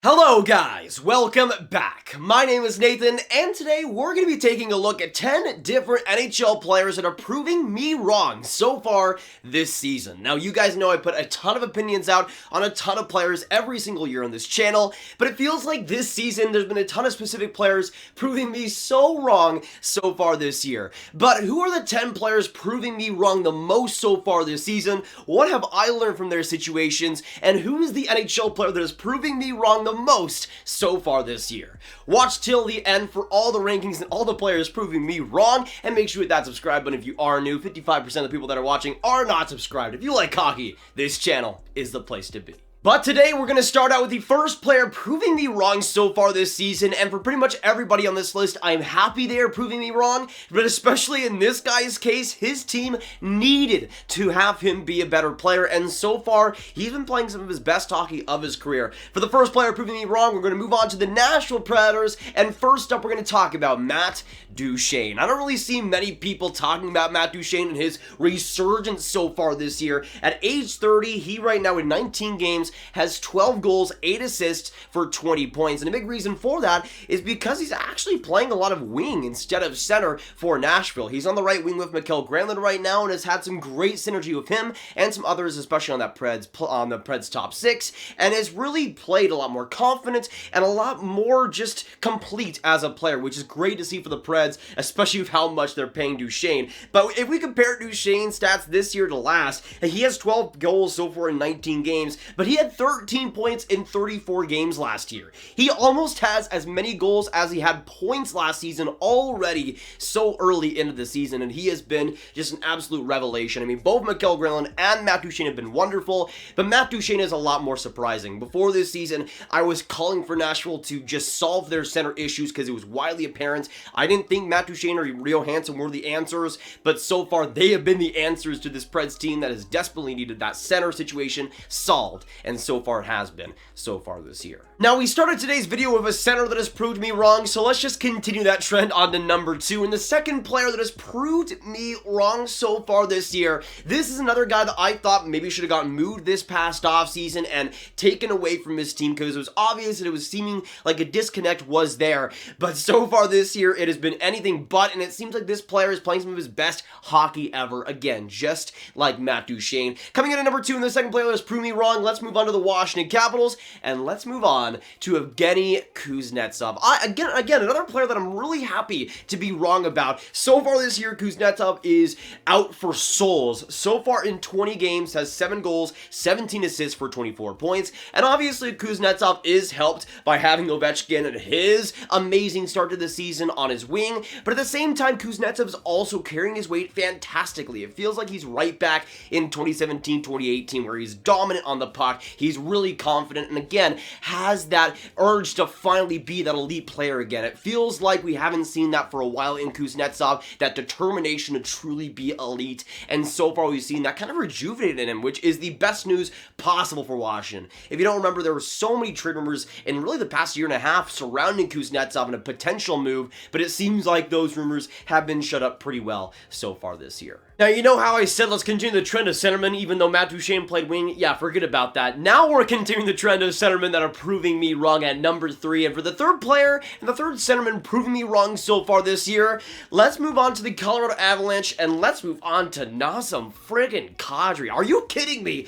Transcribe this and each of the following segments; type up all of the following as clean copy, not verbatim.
Hello guys, welcome back. My name is Nathan, and today we're going to be taking a look at 10 different NHL players that are proving me wrong so far this season. Now you guys know I put a ton of opinions out on a ton of players every single year on this channel, but it feels like this season there's been a ton of specific players proving me so wrong so far this year. But who are the 10 players proving me wrong the most so far this season? What have I learned from their situations? And who is the NHL player that is proving me wrong the most so far this year? Watch till the end for all the rankings and all the players proving me wrong, and make sure you hit that subscribe button if you are new. 55% of the people that are watching are not subscribed. If you like hockey, this channel is the place to be. But today we're going to start out with the first player proving me wrong so far this season, and for pretty much everybody on this list, I'm happy they are proving me wrong, but especially in this guy's case, his team needed to have him be a better player, and so far, he's been playing some of his best hockey of his career. For the first player proving me wrong, we're going to move on to the Nashville Predators, and first up, we're going to talk about Matt Duchene. I don't really see many people talking about Matt Duchene and his resurgence so far this year. At age 30, he right now in 19 games has 12 goals, 8 assists for 20 points. And a big reason for that is because he's actually playing a lot of wing instead of center for Nashville. He's on the right wing with Mikael Granlund right now and has had some great synergy with him and some others, especially on the Preds top 6, and has really played a lot more confident and a lot more just complete as a player, which is great to see for the Preds, especially with how much they're paying Duchene. But if we compare Duchene's stats this year to last, he has 12 goals so far in 19 games, but he had 13 points in 34 games last year. He almost has as many goals as he had points last season already so early into the season, and he has been just an absolute revelation. I mean, both Mikael Granlund and Matt Duchene have been wonderful, but Matt Duchene is a lot more surprising. Before this season, I was calling for Nashville to just solve their center issues because it was widely apparent. I didn't think Matt Duchene or Rio Hansen were the answers, but so far they have been the answers to this Preds team that has desperately needed that center situation solved, and so far it has been so far this year. Now, we started today's video with a center that has proved me wrong, so let's just continue that trend on to number 2. And the second player that has proved me wrong so far this year, this is another guy that I thought maybe should have gotten moved this past offseason and taken away from his team because it was obvious that it was seeming like a disconnect was there. But so far this year, it has been anything but, and it seems like this player is playing some of his best hockey ever. Again, just like Matt Duchene. Coming in at number 2, and the second player that has proved me wrong, let's move on to the Washington Capitals, and let's move on to Evgeny Kuznetsov. Again, another player that I'm really happy to be wrong about. So far this year, Kuznetsov is out for souls. So far in 20 games, has 7 goals, 17 assists for 24 points, and obviously Kuznetsov is helped by having Ovechkin and his amazing start to the season on his wing, but at the same time, Kuznetsov is also carrying his weight fantastically. It feels like he's right back in 2017-2018 where he's dominant on the puck, he's really confident, and again, has that urge to finally be that elite player again. It feels like we haven't seen that for a while in Kuznetsov, that determination to truly be elite, and so far we've seen that kind of rejuvenated in him, which is the best news possible for Washington. If you don't remember, there were so many trade rumors in really the past year and a half surrounding Kuznetsov and a potential move, but it seems like those rumors have been shut up pretty well so far this year. Now, you know how I said let's continue the trend of centermen even though Matt Duchene played wing? Yeah, forget about that. Now we're continuing the trend of centermen that are proving me wrong at number 3. And for the third player and the third centerman proving me wrong so far this year, let's move on to the Colorado Avalanche and let's move on to Nazem friggin' Kadri. Are you kidding me?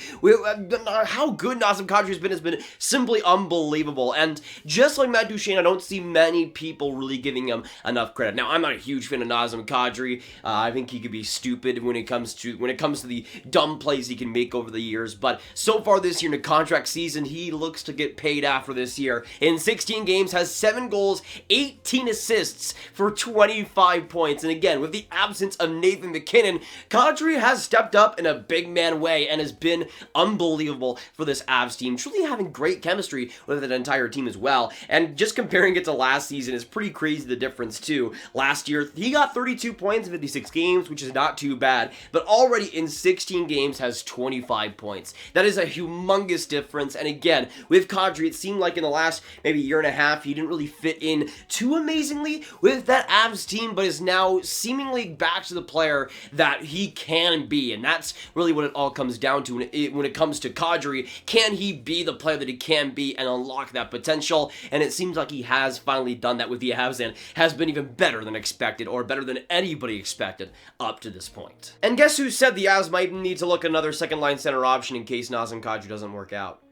How good Nazem Kadri has been simply unbelievable. And just like Matt Duchene, I don't see many people really giving him enough credit. Now, I'm not a huge fan of Nazem Kadri. I think he could be stupid when it comes to the dumb plays he can make over the years, but so far this year in the contract season, he looks to get paid after this year. In 16 games, has 7 goals, 18 assists for 25 points, and again, with the absence of Nathan MacKinnon, Kadri has stepped up in a big man way and has been unbelievable for this Avs team, truly having great chemistry with that entire team as well, and just comparing it to last season is pretty crazy the difference too. Last year, he got 32 points in 56 games, which is not too bad. bad, but already in 16 games has 25 points. That is a humongous difference, and again, with Kadri, it seemed like in the last maybe year and a half, he didn't really fit in too amazingly with that Avs team, but is now seemingly back to the player that he can be, and that's really what it all comes down to when it comes to Kadri. Can he be the player that he can be and unlock that potential? And it seems like he has finally done that with the Avs and has been even better than expected, or better than anybody expected up to this point. And guess who said the Avs might need to look at another second-line center option in case Nazem Kadri doesn't work out?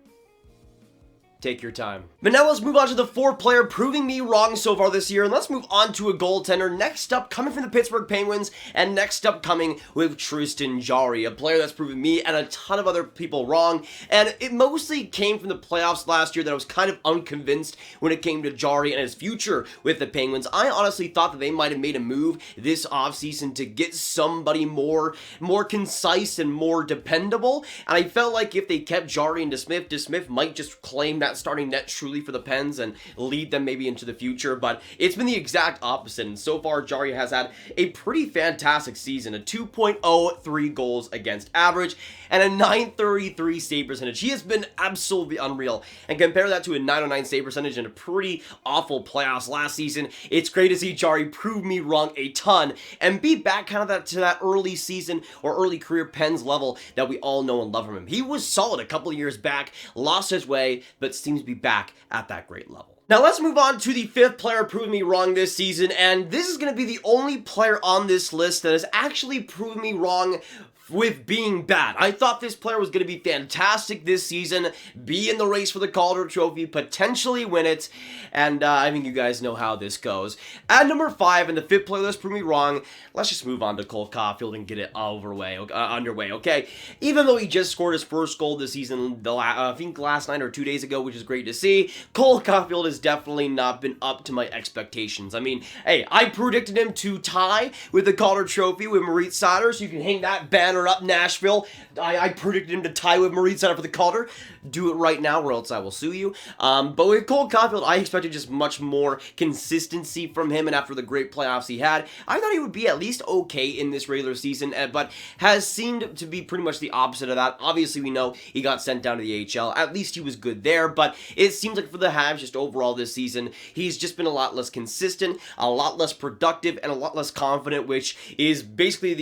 Take your time. But now let's move on to the fourth player proving me wrong so far this year, and let's move on to a goaltender. Next up, coming from the Pittsburgh Penguins, and next up coming with Tristan Jarry, a player that's proven me and a ton of other people wrong, and it mostly came from the playoffs last year that I was kind of unconvinced when it came to Jarry and his future with the Penguins. I honestly thought that they might have made a move this offseason to get somebody more concise and more dependable, and I felt like if they kept Jarry and DeSmith might just claim that starting net truly for the Pens and lead them maybe into the future, but it's been the exact opposite, and so far Jarry has had a pretty fantastic season, a 2.03 goals against average and a 933 save percentage. He has been absolutely unreal, and compare that to a 909 save percentage and a pretty awful playoffs last season. It's great to see Jarry prove me wrong a ton and be back kind of to that early season or early career Pens level that we all know and love from him. He was solid a couple of years back, lost his way, but seems to be back at that great level. Now let's move on to the fifth player proving me wrong this season, and this is going to be the only player on this list that has actually proven me wrong with being bad. I thought this player was going to be fantastic this season, be in the race for the Calder Trophy, potentially win it, and I think you guys know how this goes. At number 5, and the fifth player that's proved me wrong, let's just move on to Cole Caulfield and get it underway, okay? Even though he just scored his first goal this season, I think last night or 2 days ago, which is great to see, Cole Caulfield has definitely not been up to my expectations. I mean, hey, I predicted him to tie with the Calder Trophy with Moritz Seider, so you can hang that banner up, Nashville. I predicted him to tie with Moritz Seider for the Calder. Do it right now or else I will sue you. But with Cole Caulfield, I expected just much more consistency from him, and after the great playoffs he had, I thought he would be at least okay in this regular season, but has seemed to be pretty much the opposite of that. Obviously, we know he got sent down to the AHL. At least he was good there, but it seems like for the Habs, just overall this season, he's just been a lot less consistent, a lot less productive, and a lot less confident, which is basically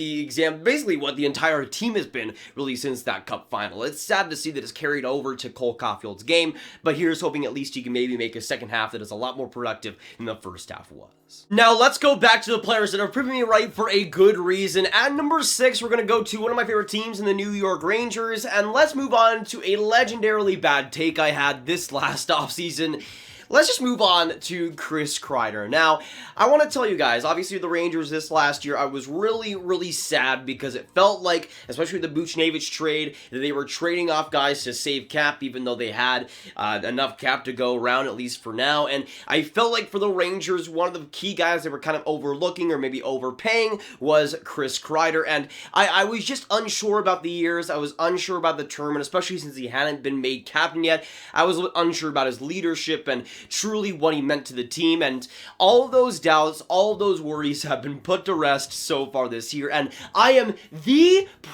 what the entire team has been really since that Cup final. It's sad to see that it's carried over to Cole Caulfield's game, but here's hoping at least he can maybe make a second half that is a lot more productive than the first half was. Now let's go back to the players that are proving me right for a good reason. At number 6, we're going to go to one of my favorite teams in the New York Rangers, and let's move on to a legendarily bad take I had this last offseason. Let's just move on to Chris Kreider. Now, I want to tell you guys, obviously the Rangers this last year, I was really sad because it felt like, especially with the Duchene trade, that they were trading off guys to save cap, even though they had enough cap to go around, at least for now. And I felt like for the Rangers, one of the key guys they were kind of overlooking or maybe overpaying was Chris Kreider. And I was just unsure about the years. I was unsure about the term, and especially since he hadn't been made captain yet, I was unsure about his leadership and truly what he meant to the team, and all of those doubts, all of those worries have been put to rest so far this year, and I am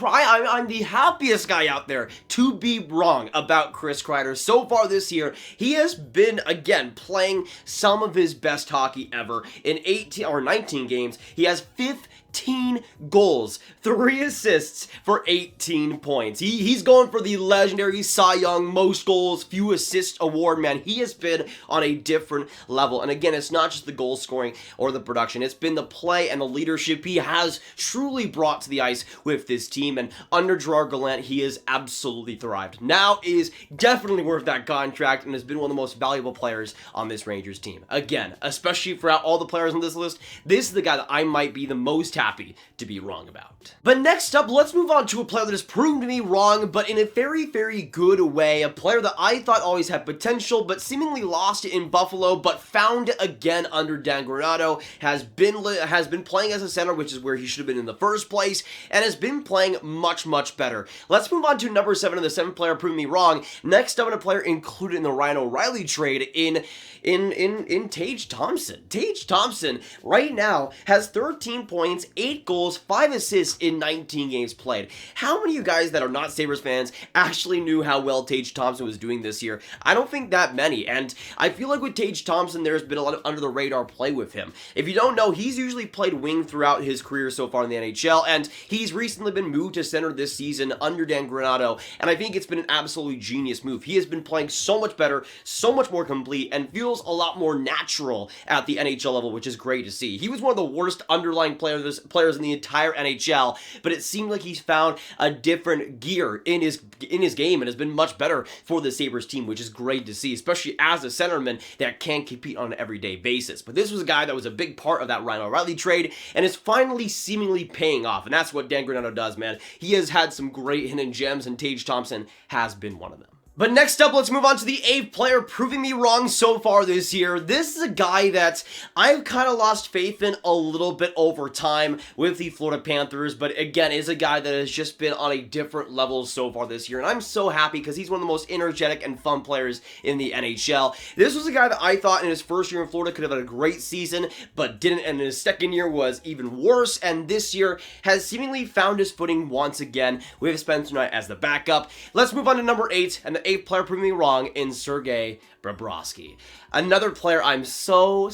I'm the happiest guy out there to be wrong about Chris Kreider. So far this year, he has been, again, playing some of his best hockey ever. In 18 or 19 games, he has 15 goals, 3 assists for 18 points. He's going for the legendary Cy Young most goals, few assists award, man. He has been on a different level. And again, it's not just the goal scoring or the production. It's been the play and the leadership he has truly brought to the ice with this team. And under Gerard Gallant, he has absolutely thrived. Now is definitely worth that contract and has been one of the most valuable players on this Rangers team. Again, especially for all the players on this list, this is the guy that I might be the most happy to be wrong about. But next up, let's move on to a player that has proven to me wrong, but in a very good way. A player that I thought always had potential, but seemingly lost in Buffalo, but found again under Dan Granato, has been playing as a center, which is where he should have been in the first place, and has been playing much better. Let's move on to number 7 of the 7th player proving me wrong. Next up, a player included in the Ryan O'Reilly trade in in Tayge Thompson. Tayge Thompson right now has 13 points, 8 goals, 5 assists in 19 games played. How many of you guys that are not Sabres fans actually knew how well Tayge Thompson was doing this year? I don't think that many, and I feel like with Tayge Thompson, there's been a lot of under-the-radar play with him. If you don't know, he's usually played wing throughout his career so far in the NHL, and he's recently been moved to center this season under Dan Granato, and I think it's been an absolutely genius move. He has been playing so much better, so much more complete, and feels a lot more natural at the NHL level, which is great to see. He was one of the worst underlying players in the entire NHL, but it seemed like he's found a different gear in his game and has been much better for the Sabres team, which is great to see, especially as a centerman that can compete on an everyday basis. But this was a guy that was a big part of that Ryan O'Reilly trade and is finally seemingly paying off, and that's what Dan Granato does, man. He has had some great hidden gems, and Tayge Thompson has been one of them. But next up, let's move on to the 8th player proving me wrong so far this year. This is a guy that I've kind of lost faith in a little bit over time with the Florida Panthers, but again, is a guy that has just been on a different level so far this year, and I'm so happy because he's one of the most energetic and fun players in the NHL. This was a guy that I thought in his first year in Florida could have had a great season, but didn't, and in his second year was even worse, and this year has seemingly found his footing once again with Spencer Knight as the backup. Let's move on to number 8, and the 8th player proving me wrong in Sergei Bobrovsky. Another player I'm so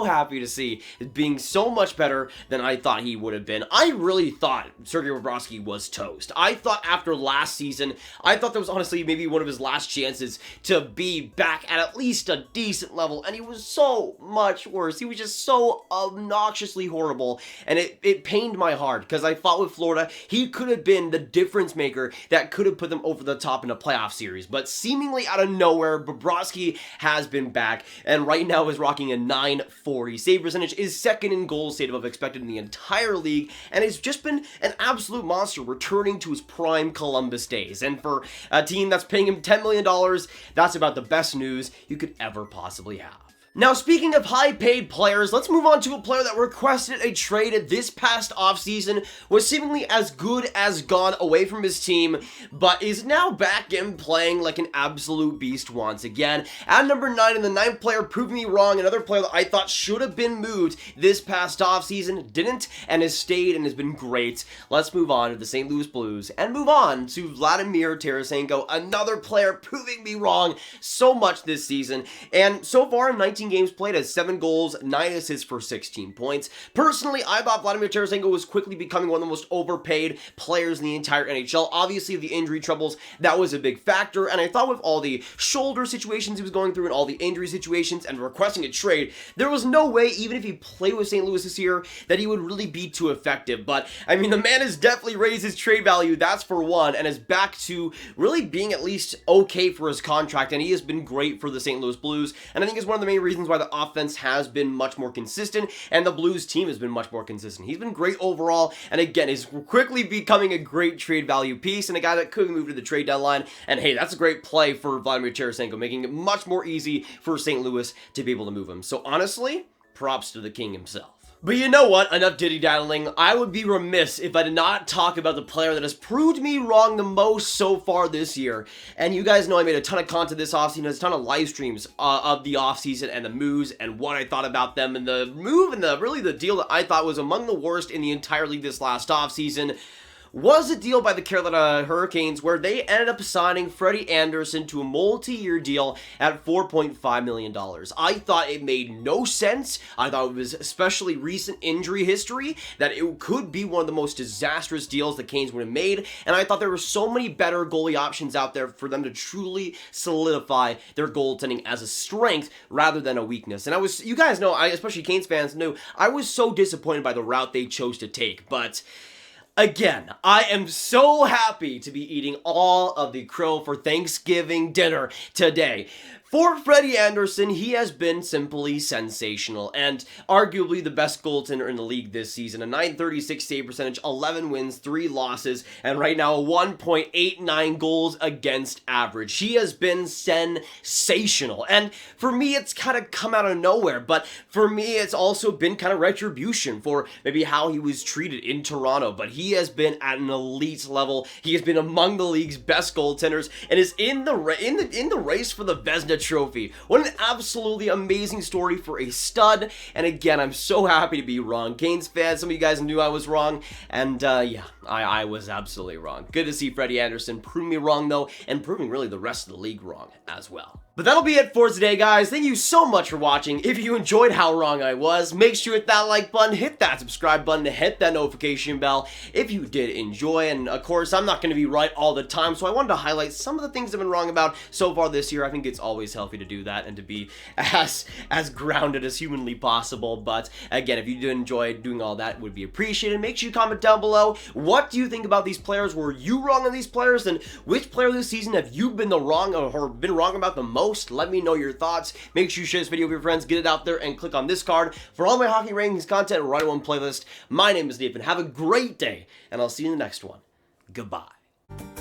happy to see being so much better than I thought he would have been. I really thought Sergei Bobrovsky was toast. I thought after last season, I thought that was honestly maybe one of his last chances to be back at least a decent level, and he was so much worse. He was just so obnoxiously horrible, and it pained my heart because I thought with Florida, he could have been the difference maker that could have put them over the top in a playoff series, but seemingly out of nowhere, Bobrovsky has been back, and right now is rocking a .940. Save percentage is second in goals saved above expected in the entire league, and has just been an absolute monster, returning to his prime Columbus days. And for a team that's paying him $10 million, that's about the best news you could ever possibly have. Now, speaking of high-paid players, let's move on to a player that requested a trade this past offseason, was seemingly as good as gone away from his team, but is now back in playing like an absolute beast once again. At number 9, and the 9th player proved me wrong, another player that I thought should have been moved this past offseason, didn't, and has stayed and has been great. Let's move on to the St. Louis Blues, and move on to Vladimir Tarasenko, another player proving me wrong so much this season, and so far in 19 games played, has 7 goals, 9 assists for 16 points. Personally, I thought Vladimir Tarasenko was quickly becoming one of the most overpaid players in the entire NHL. Obviously, the injury troubles, that was a big factor, and I thought with all the shoulder situations he was going through and all the injury situations and requesting a trade, there was no way, even if he played with St. Louis this year, that he would really be too effective. But, I mean, the man has definitely raised his trade value, that's for one, and is back to really being at least okay for his contract, and he has been great for the St. Louis Blues, and I think it's one of the main reasons why the offense has been much more consistent, and the Blues team has been much more consistent. He's been great overall, and again, is quickly becoming a great trade value piece, and a guy that could move to the trade deadline, and hey, that's a great play for Vladimir Tarasenko, making it much more easy for St. Louis to be able to move him. So honestly, props to the king himself. But you know what? Enough diddy-daddling. I would be remiss if I did not talk about the player that has proved me wrong the most so far this year. And you guys know I made a ton of content this offseason, a ton of live streams of the offseason and the moves and what I thought about them, and the move and really the deal that I thought was among the worst in the entire league this last offseason was a deal by the Carolina Hurricanes where they ended up signing Freddy Anderson to a multi-year deal at $4.5 million. I thought it made no sense. I thought it was especially recent injury history that it could be one of the most disastrous deals the Canes would have made, and I thought there were so many better goalie options out there for them to truly solidify their goaltending as a strength rather than a weakness. And you guys know, especially Canes fans knew, I was so disappointed by the route they chose to take, but again, I am so happy to be eating all of the crow for Thanksgiving dinner today. For Freddy Anderson, he has been simply sensational and arguably the best goaltender in the league this season. A .936 save percentage, 11 wins, 3 losses, and right now a 1.89 goals against average. He has been sensational, and for me it's kind of come out of nowhere, but for me it's also been kind of retribution for maybe how he was treated in Toronto, but he has been at an elite level. He has been among the league's best goaltenders and is in the race for the Vezina trophy. What an absolutely amazing story for a stud, and again, I'm so happy to be wrong. Canes fans, some of you guys knew I was wrong, and yeah, I was absolutely wrong. Good to see Freddy Anderson prove me wrong, though, and proving really the rest of the league wrong as well. But that'll be it for today, guys. Thank you so much for watching. If you enjoyed how wrong I was, make sure you hit that like button, hit that subscribe button, hit that notification bell if you did enjoy. And of course, I'm not going to be right all the time, so I wanted to highlight some of the things I've been wrong about so far this year. I think it's always healthy to do that and to be as grounded as humanly possible. But again, if you did enjoy doing all that, it would be appreciated. Make sure you comment down below. What do you think about these players? Were you wrong on these players? And which player this season have you been wrong about the most? Let me know your thoughts. Make sure you share this video with your friends, get it out there, and click on this card for all my hockey rankings content right on one playlist. My name is Nathan. Have a great day, and I'll see you in the next one. Goodbye.